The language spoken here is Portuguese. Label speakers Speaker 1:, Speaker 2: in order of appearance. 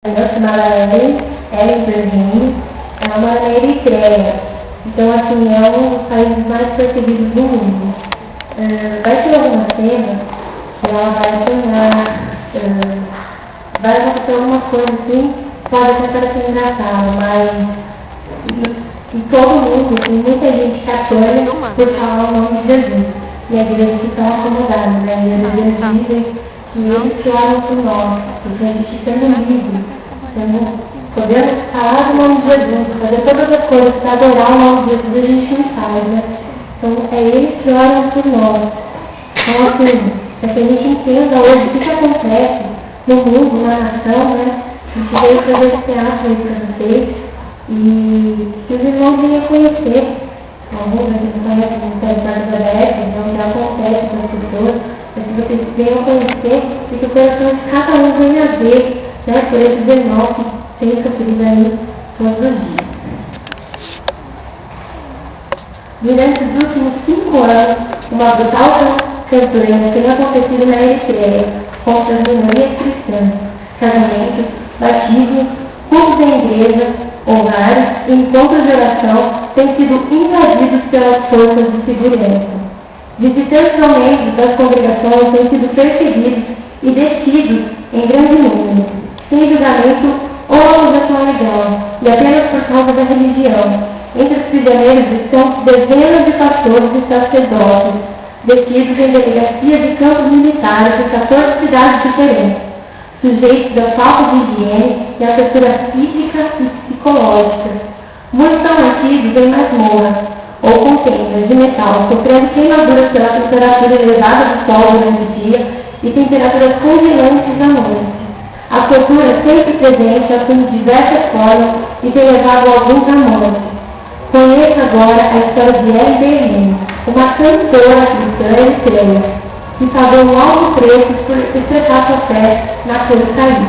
Speaker 1: Ela chamada Ellen Berlin, ela mora na Eritreia. Então, assim, é um dos países mais perseguidos do mundo. Vai ter alguma cena que ela vai sonhar, vai acontecer alguma coisa assim, pode até parecer engraçado, mas e todo mundo, tem muita gente que apanha por falar o nome de Jesus. E a igreja fica acomodada, né? E a igreja dizem que eles choram por nós, porque a gente sendo livre, podemos falar o nome de Jesus, fazer todas as coisas para adorar o nome de Jesus, a gente não faz, né? Então é eles que oram por nós. Então assim, para que a gente entenda hoje o que acontece no mundo, na nação, né? A gente veio trazer esse teatro aí para vocês e que os irmãos venham conhecer. Alguns aqui não conhecem o Ministério da Beth, então já acontece com as pessoas, para que vocês venham conhecer e que o coração de cada um venha a ver, né, por esses irmãos que têm sofrido aí todos os dias. Durante os últimos 5 anos, uma brutal campanha tem acontecido na Eritreia contra as minorias cristãs, casamentos, batismos, cultos em igreja, hogares e encontros de oração têm sido invadidos pelas forças de segurança. Visitantes ou membros das congregações têm sido perseguidos e detidos em grande número, sem julgamento ou acusação legal, e apenas por causa da religião. Entre os prisioneiros estão dezenas de pastores e sacerdotes, detidos em delegacias e campos militares de 14 cidades diferentes, sujeitos à falta de higiene e à tortura física e psicológica. Muitos são mantidos em masmorras ou com tendas de metal, sofrendo queimaduras pela temperatura elevada do sol durante o dia e temperaturas congelantes à noite. A tortura é sempre presente, assume diversas formas e tem levado alguns à morte. Conheça agora a história de Ellen Berlin, uma cantora cristã eritreia, que pagou um alto preço por expressar sua fé naquele país.